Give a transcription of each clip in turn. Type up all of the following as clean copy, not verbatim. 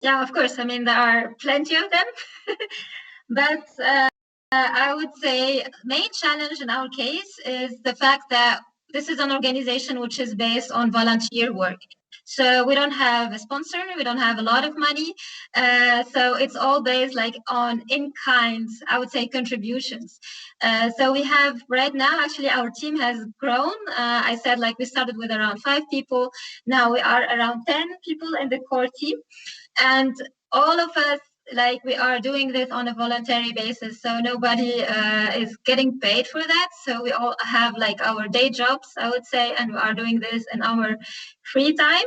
Yeah, of course. I mean, there are plenty of them, but I would say main challenge in our case is the fact that this is an organization which is based on volunteer work. So we don't have a sponsor, we don't have a lot of money. So it's all based like on in-kind, I would say, contributions. So we have right now, actually, our team has grown. I said like we started with around 5 people. Now we are around 10 people in the core team. And all of us, like, we are doing this on a voluntary basis, so nobody is getting paid for that. So we all have like our day jobs, I would say, and we are doing this in our free time.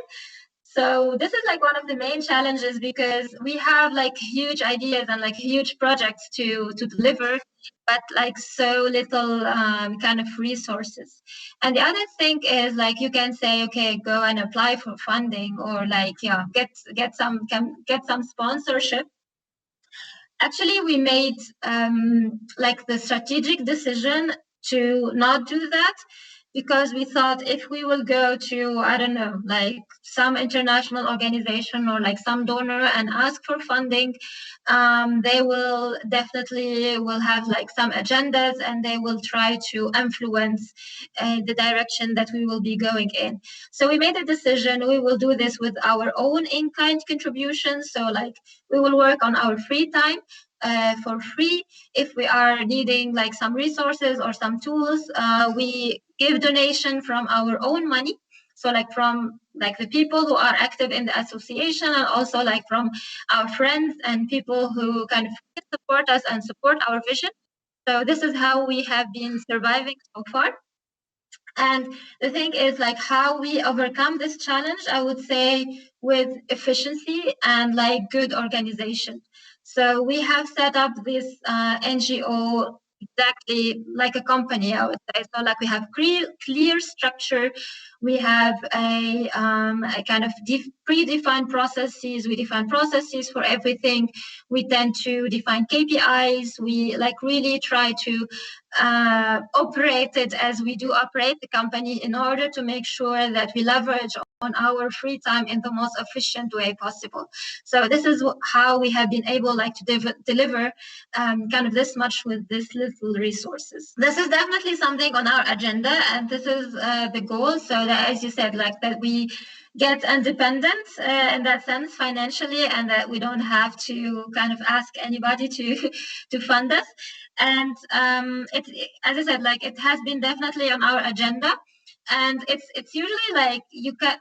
So this is like one of the main challenges, because we have like huge ideas and like huge projects to deliver, but like so little kind of resources. And the other thing is, like, you can say, okay, go and apply for funding, or like, yeah, get some sponsorship. Actually, we made like the strategic decision to not do that, because we thought if we will go to, I don't know, like some international organization or like some donor and ask for funding, they will definitely will have like some agendas, and they will try to influence the direction that we will be going in. So we made a decision, we will do this with our own in-kind contributions. So like we will work on our free time for free. If we are needing like some resources or some tools, we give donation from our own money. So like from like the people who are active in the association, and also like from our friends and people who kind of support us and support our vision. So this is how we have been surviving so far. And the thing is, like, how we overcome this challenge, I would say, with efficiency and like good organization. So we have set up this NGO exactly like a company, I would say. So like we have clear structure, we have a kind of predefined processes. We define processes for everything. We tend to define KPIs. We like really try to operate it as we do operate the company, in order to make sure that we leverage on our free time in the most efficient way possible. So this is how we have been able like to deliver kind of this much with this little resources. This is definitely something on our agenda, and this is the goal. So that, as you said, like that we get independent in that sense financially, and that we don't have to kind of ask anybody to fund us. And it, as I said, like it has been definitely on our agenda, and it's usually like you can.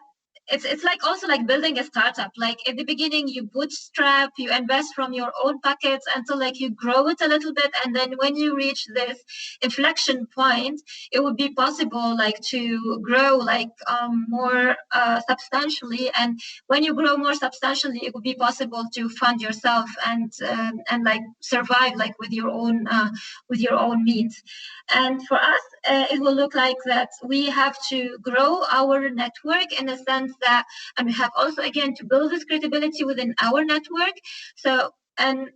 It's like also like building a startup. Like at the beginning, you bootstrap, you invest from your own pockets until like you grow it a little bit, and then when you reach this inflection point, it would be possible like to grow like more substantially. And when you grow more substantially, it would be possible to fund yourself and like survive like with your own means. And for us, it will look like that we have to grow our network in a sense that, and we have also again to build this credibility within our network. So, and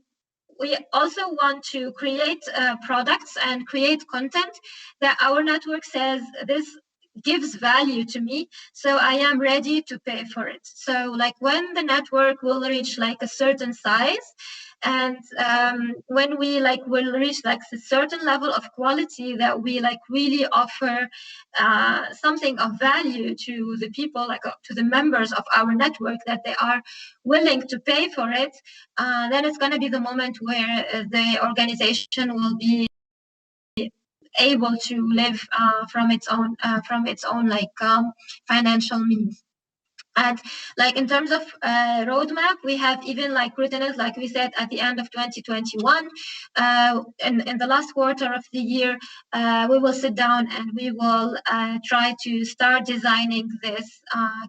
we also want to create products and create content that our network says, this gives value to me, so I am ready to pay for it. So like when the network will reach like a certain size, and when we like will reach like a certain level of quality that we like really offer something of value to the people, like to the members of our network, that they are willing to pay for it, then it's going to be the moment where the organization will be able to live from its own like financial means. And like in terms of roadmap, we have even like written it, like we said, at the end of 2021. In the last quarter of the year, we will sit down and we will try to start designing this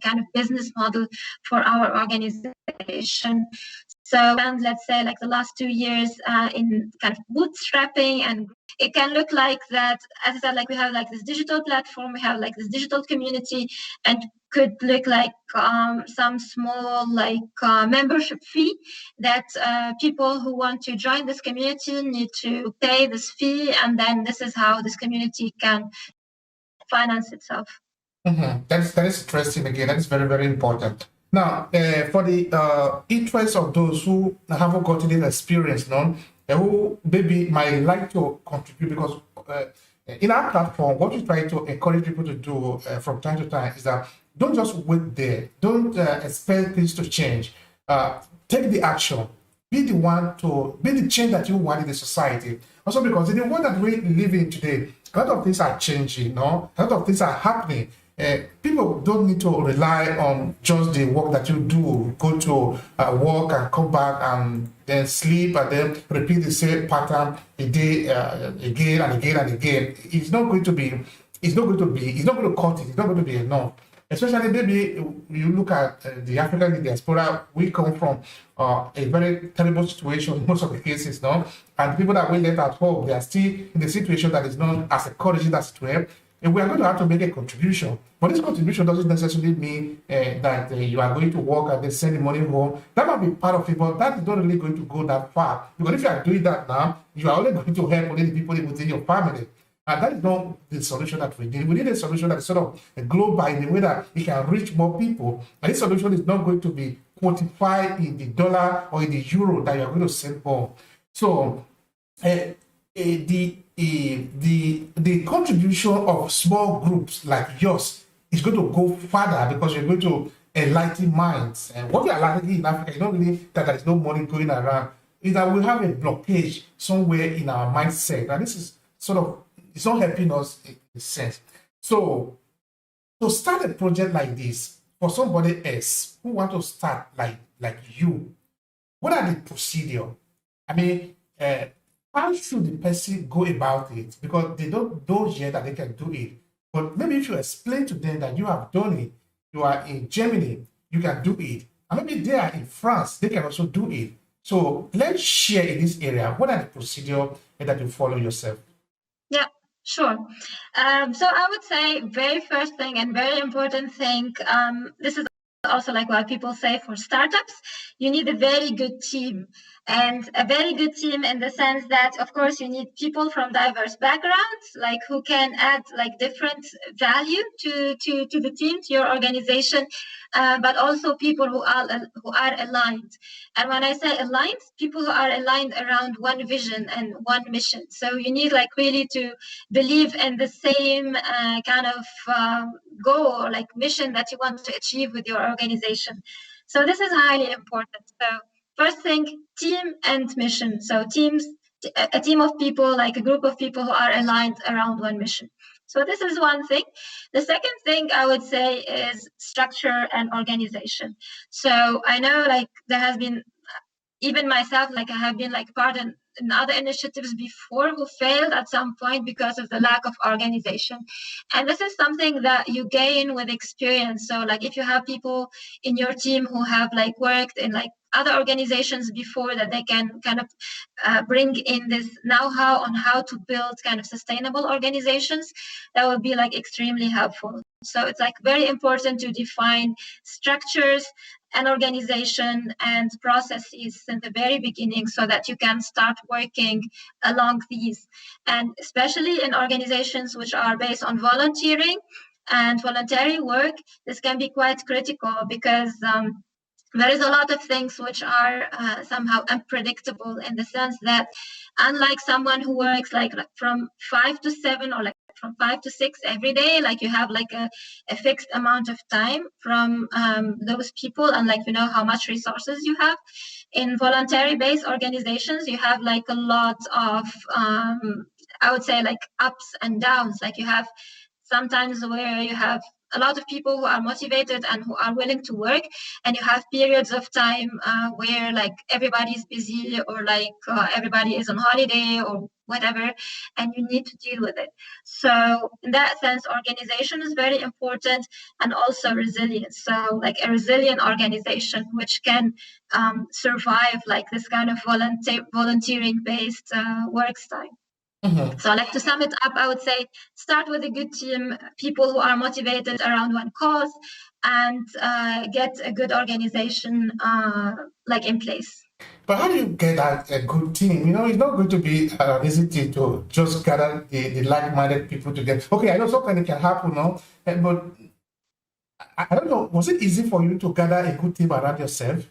kind of business model for our organization. So, and let's say like the last 2 years in kind of bootstrapping, and it can look like that, as I said, like we have like this digital platform, we have like this digital community, and could look like some small like membership fee that people who want to join this community need to pay this fee, and then this is how this community can finance itself. That is interesting. Again, that is very, very important. Now, for the interest of those who haven't gotten this experience, no, who maybe might like to contribute, because in our platform, what we try to encourage people to do from time to time is that don't just wait there. Don't expect things to change. Take the action. Be the one to be the change that you want in the society. Also, because in the world that we live in today, a lot of things are changing. No, a lot of things are happening. People don't need to rely on just the work that you do. Go to work and come back and then sleep and then repeat the same pattern a day again and again and again. It's not going to be. It's not going to be. It's not going to cut it. It's not going to be enough. Especially maybe you look at the African diaspora, we come from a very terrible situation in most of the cases, no? And people that we left at home, they are still in the situation that is not as encouraging as it were. And we are going to have to make a contribution. But this contribution doesn't necessarily mean that you are going to work and then send the money home. That might be part of it, but that is not really going to go that far. Because if you are doing that now, you are only going to help only the people within your family. And that is not the solution that we need. We need a solution that is sort of global in a way that it can reach more people. And this solution is not going to be quantified in the dollar or in the euro that you are going to send home. So the contribution of small groups like yours is going to go further because you're going to enlighten minds. And what we are lacking in Africa is not really that there is no money going around, is that we have a blockage somewhere in our mindset. And this is sort of, it's not helping us in a sense. So to start a project like this for somebody else who want to start like you, what are the procedure? I mean, how should the person go about it? Because they don't know yet that they can do it. But maybe if you explain to them that you have done it, you are in Germany, you can do it. And maybe they are in France, they can also do it. So let's share in this area. What are the procedure that you follow yourself? Yeah. Sure. So I would say very first thing and very important thing, this is also like what people say for startups, you need a very good team. And a very good team in the sense that, of course, you need people from diverse backgrounds, like who can add like different value to the team, to your organization, but also people who are aligned. And when I say aligned, people who are aligned around one vision and one mission. So you need like really to believe in the same kind of goal or like mission that you want to achieve with your organization. So this is highly important. So first thing, team and mission. So a team of people, like a group of people who are aligned around one mission. So this is one thing. The second thing I would say is structure and organization. So I know like there has been, even myself, like I have been like part in other initiatives before who failed at some point because of the lack of organization. And this is something that you gain with experience. So like if you have people in your team who have like worked in like other organizations before, that they can kind of bring in this know-how on how to build kind of sustainable organizations, that would be like extremely helpful. So it's like very important to define structures and organization and processes in the very beginning so that you can start working along these. And especially in organizations which are based on volunteering and voluntary work, this can be quite critical because there is a lot of things which are somehow unpredictable, in the sense that unlike someone who works like from 5 to 7 or like from 5 to 6 every day, like you have like a fixed amount of time from those people, and like you know how much resources you have. In voluntary based organizations, you have like a lot of I would say like ups and downs. Like you have sometimes where you have a lot of people who are motivated and who are willing to work, and you have periods of time where like everybody's busy, or like everybody is on holiday or whatever, and you need to deal with it. So in that sense, organization is very important, and also resilience. So like a resilient organization which can survive like this kind of volunteering based work style. Mm-hmm. So like to sum it up, I would say start with a good team, people who are motivated around one cause, and get a good organization like in place. But how do you get a good team? You know, it's not going to be easy to just gather the like-minded people together. Okay, I know something can happen, no? But I don't know, was it easy for you to gather a good team around yourself?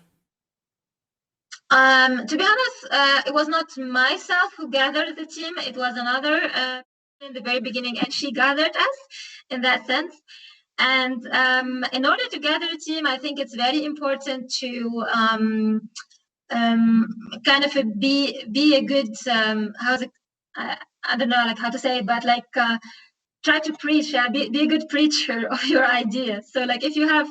To be honest, it was not myself who gathered the team. It was another in the very beginning, and she gathered us in that sense. And in order to gather a team, I think it's very important to kind of be a good how's it? I don't know like how to say it, but like try to preach, yeah, be a good preacher of your idea. So like if you have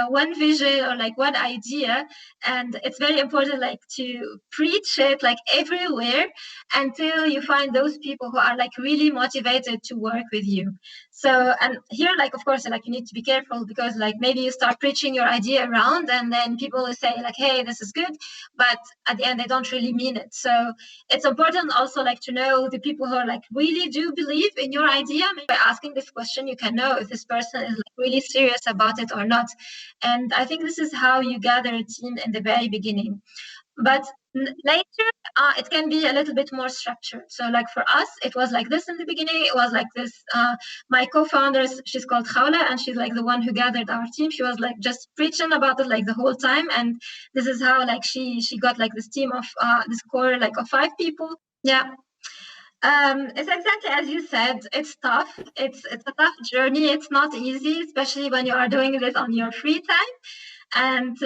one vision or like one idea, and it's very important like to preach it like everywhere until you find those people who are like really motivated to work with you. So, and here like of course like you need to be careful, because like maybe you start preaching your idea around and then people will say like, hey, this is good, but at the end they don't really mean it. So it's important also like to know the people who are like really do believe in your idea. By asking this question, you can know if this person is like really serious about it or not. And I think this is how you gather a team in the very beginning. But later, it can be a little bit more structured. So like for us, it was like this in the beginning. It was like this. My co-founders, she's called Khawla, and she's like the one who gathered our team. She was like just preaching about it like the whole time. And this is how like she got like this team of this core like of 5 people. Yeah. It's exactly as you said. It's tough. It's a tough journey. It's not easy, especially when you are doing this on your free time. And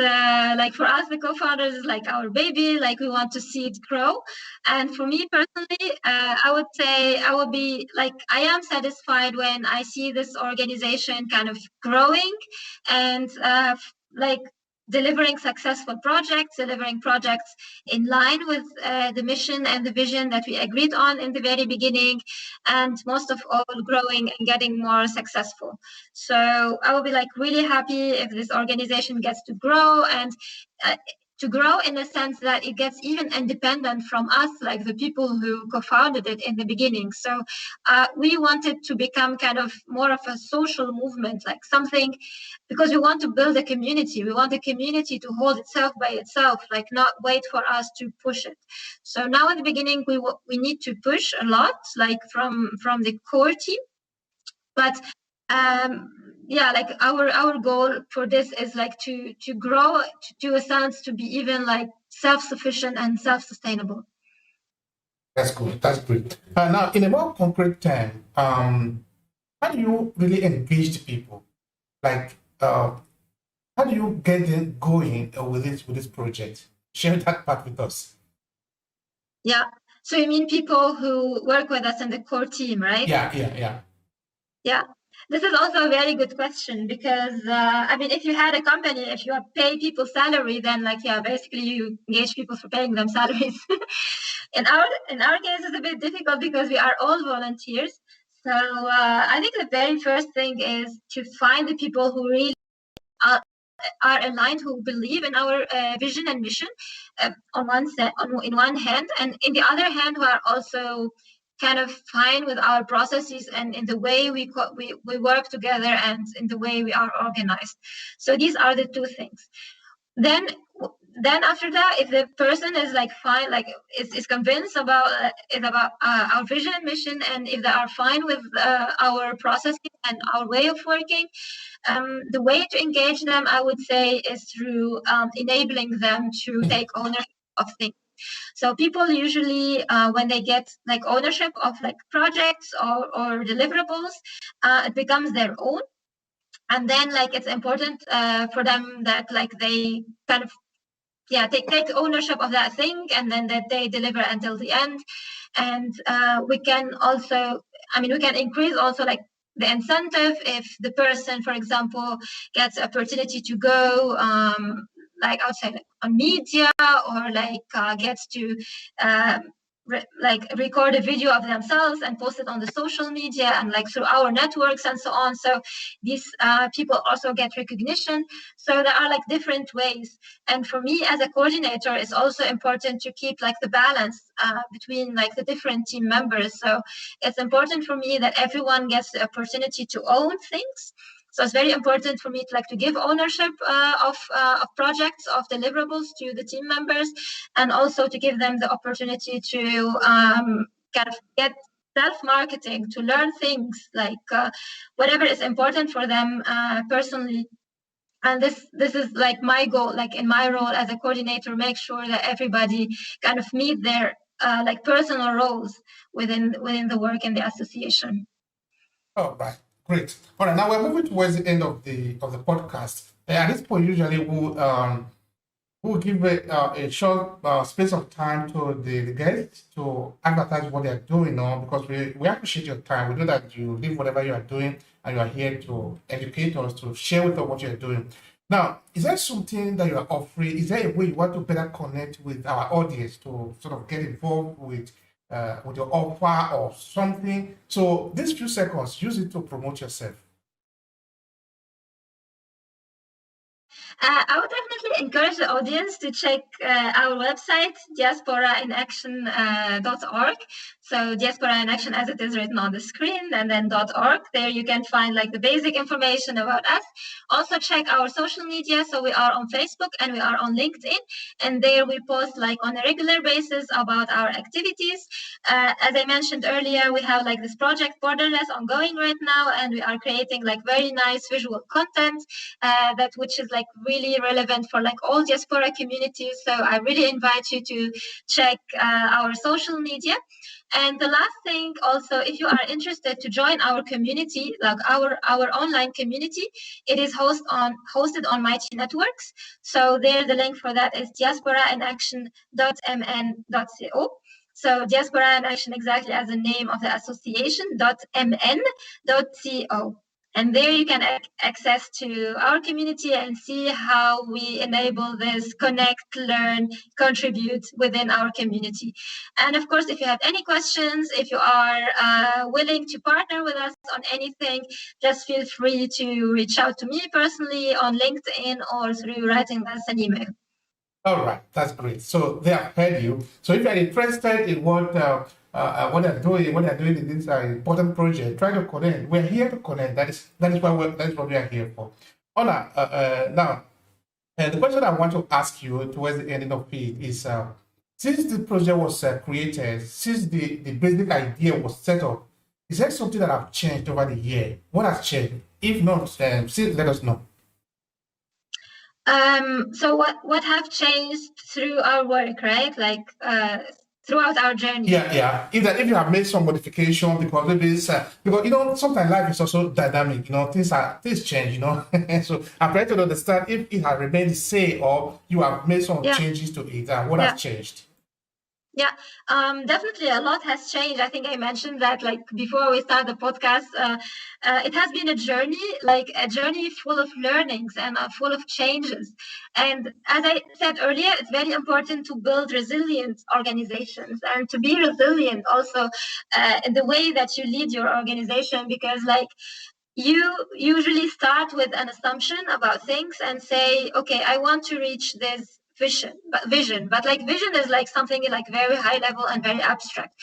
like for us, the co-founders is like our baby. Like we want to see it grow. And for me personally, I would say I would be like I am satisfied when I see this organization kind of growing and like delivering successful projects, delivering projects in line with the mission and the vision that we agreed on in the very beginning, and most of all, growing and getting more successful. So I will be like really happy if this organization gets to grow, and to grow in the sense that it gets even independent from us, like the people who co-founded it in the beginning. So we wanted to become kind of more of a social movement, like something, because we want to build a community. We want the community to hold itself by itself, like not wait for us to push it. So now in the beginning, we need to push a lot, like from the core team. But yeah, like our goal for this is like to grow to a sense to be even like self-sufficient and self-sustainable. That's good. That's great. Now, in a more concrete term, how do you really engage the people? Like, how do you get them going with this project? Share that part with us. Yeah. So you mean people who work with us in the core team, right? Yeah. Yeah. This is also a very good question, because I mean, if you had a company, if you pay people salary, then like yeah, basically you engage people for paying them salaries. in our case, it's a bit difficult because we are all volunteers. So I think the very first thing is to find the people who really are aligned, who believe in our vision and mission in one hand, and in the other hand who are also kind of fine with our processes and in the way we work together and in the way we are organized. So these are the two things. Then after that, if the person is like fine, like is convinced about our vision and mission, and if they are fine with our processes and our way of working, the way to engage them, I would say, is through enabling them to take ownership of things. So people usually, when they get like ownership of like projects or deliverables, it becomes their own. And then like it's important for them that like they kind of take ownership of that thing, and then that they deliver until the end. And we can also, I mean, we can increase also like the incentive if the person, for example, gets opportunity to go like outside on media, or like gets to like record a video of themselves and post it on the social media and like through our networks and so on. So these people also get recognition. So there are like different ways. And for me as a coordinator, it's also important to keep like the balance between like the different team members. So it's important for me that everyone gets the opportunity to own things. So it's very important for me to like to give ownership of projects, of deliverables to the team members, and also to give them the opportunity to kind of get self-marketing, to learn things like whatever is important for them personally. And this is like my goal, like in my role as a coordinator, make sure that everybody kind of meet their like personal roles within the work in the association. All right, great. All right, now we're moving towards the end of the podcast. At this point, usually we'll give a short space of time to the guests to advertise what they're doing now, because we appreciate your time. We know that you leave whatever you are doing and you are here to educate us, to share with us what you're doing. Now, is there something that you are offering? Is there a way you want to better connect with our audience to sort of get involved with your offer or something? So these few seconds, use it to promote yourself. I would definitely encourage the audience to check our website, diasporainaction.org. So Diaspora in Action as it is written on the screen, and then .org. There you can find like the basic information about us. Also check our social media. So we are on Facebook and we are on LinkedIn. And there we post like on a regular basis about our activities. As I mentioned earlier, we have like this project Borderless ongoing right now, and we are creating like very nice visual content that which is like really relevant for like all diaspora communities. So I really invite you to check our social media. And the last thing also, if you are interested to join our community, like our online community, it is hosted on Mighty Networks. So there the link for that is diasporainaction.mn.co. So Diaspora in Action, exactly as the name of the association, .mn.co. And there you can access to our community and see how we enable this connect, learn, contribute within our community. And of course, if you have any questions, if you are willing to partner with us on anything, just feel free to reach out to me personally on LinkedIn or through writing us an email. All right, that's great. So they have heard you. So if you're interested in what they're doing in this important project, try to connect. We're here to connect. That is what we are here for. Ola, now the question I want to ask you towards the ending of it is, since the project was created, since the basic idea was set up, is there something that have changed over the year? What has changed? If not, please let us know. So what have changed through our work, right? Like throughout our journey. Yeah. If you have made some modification, because it is because sometimes life is also dynamic. Things change. So I'm trying to understand if it has remained the same or you have made some changes to it. What has changed? Yeah, definitely a lot has changed. I think I mentioned that like before we start the podcast, it has been a journey full of learnings and full of changes. And as I said earlier, it's very important to build resilient organizations and to be resilient also in the way that you lead your organization, because like you usually start with an assumption about things and say, okay, I want to reach this vision, but like vision is like something like very high level and very abstract,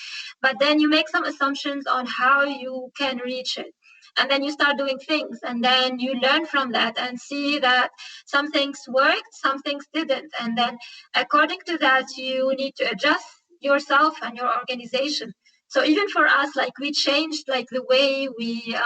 but then you make some assumptions on how you can reach it, and then you start doing things, and then you learn from that and see that some things worked, some things didn't, and then according to that you need to adjust yourself and your organization. So even for us, like we changed like the way we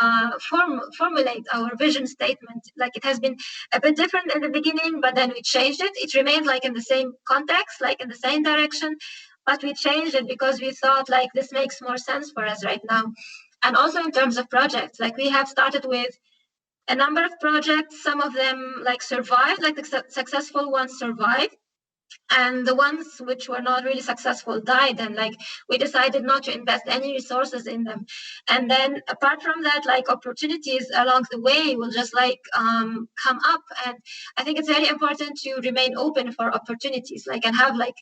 formulate our vision statement. Like it has been a bit different in the beginning, but then we changed it. It remained like in the same context, like in the same direction, but we changed it because we thought like this makes more sense for us right now. And also in terms of projects, like we have started with a number of projects. Some of them like survived, like the successful ones survived, and the ones which were not really successful died, and like we decided not to invest any resources in them. And then apart from that, like opportunities along the way will just like come up, and I think it's very important to remain open for opportunities, like, and have like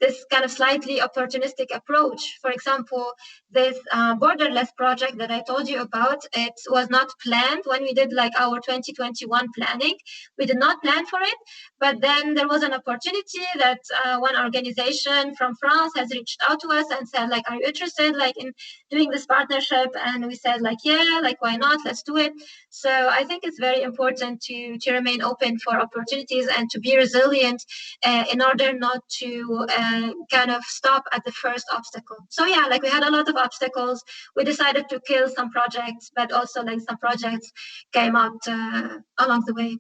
this kind of slightly opportunistic approach. For example, this borderless project that I told you about, it was not planned when we did like our 2021 planning. We did not plan for it, but then there was an opportunity that one organization from France has reached out to us and said, like, are you interested, like, in doing this partnership? And we said, like, yeah, like, why not? Let's do it. So I think it's very important to remain open for opportunities and to be resilient in order not to kind of stop at the first obstacle. So yeah, like, we had a lot of obstacles. We decided to kill some projects, but also like some projects came out along the way.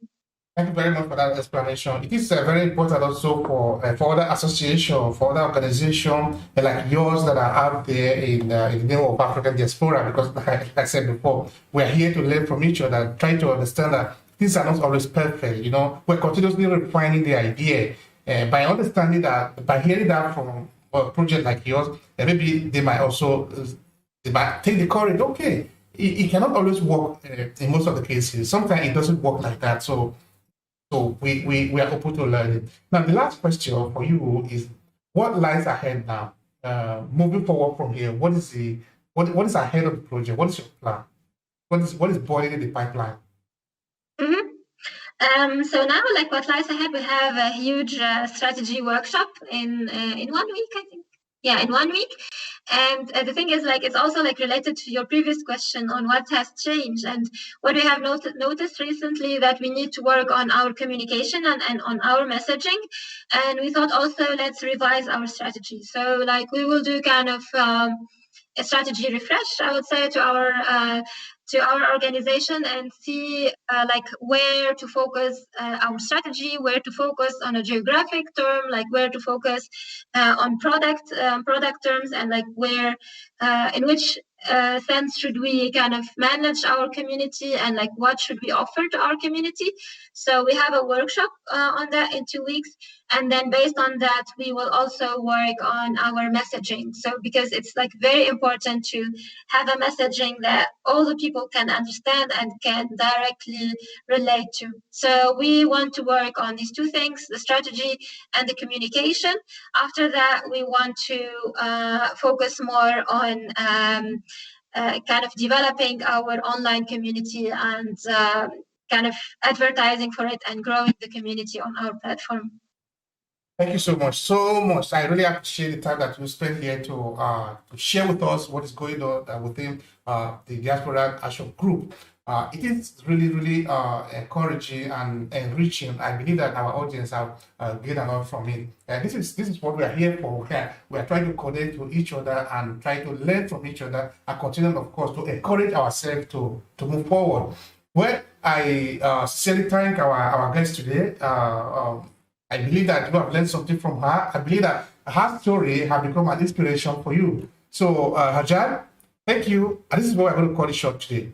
Thank you very much for that explanation. It is very important also for other associations, for other organizations like yours that are out there in the name of African Diaspora, because like I said before, we're here to learn from each other, try to understand that things are not always perfect. You know, we're continuously refining the idea. By understanding that, by hearing that from a project like yours, maybe they might also they might take the courage. Okay, it cannot always work in most of the cases. Sometimes it doesn't work like that. So we are open to learning. Now, the last question for you is, what lies ahead now? Moving forward from here, what is ahead of the project? What is your plan? What is boiling in the pipeline? So now, like, what lies ahead, we have a huge strategy workshop in 1 week, I think. Yeah, in 1 week. And the thing is, like, it's also like related to your previous question on what has changed. And what we have noticed recently, that we need to work on our communication and on our messaging. And we thought also, let's revise our strategy. So like, we will do kind of a strategy refresh, I would say, to our organization, and see like where to focus our strategy, where to focus on a geographic term, like where to focus on product terms, and like where in which sense should we kind of manage our community, and like what should we offer to our community. So we have a workshop on that in 2 weeks, and then based on that we will also work on our messaging. So because it's like very important to have a messaging that all the people can understand and can directly relate to. So we want to work on these two things, the strategy and the communication. After that, we want to focus more on kind of developing our online community and kind of advertising for it and growing the community on our platform. Thank you so much, so much. I really appreciate the time that you spent here to share with us what is going on within the Diaspora Action Group. It is really, really encouraging and enriching. I believe that our audience have gained a lot from it. This is what we are here for. We are trying to connect with each other and try to learn from each other, and continue, of course, to encourage ourselves to move forward. Well, I sincerely thank our guest today. I believe that you have learned something from her. I believe that her story has become an inspiration for you. So, Hajar, thank you. And this is what we're going to call it short today.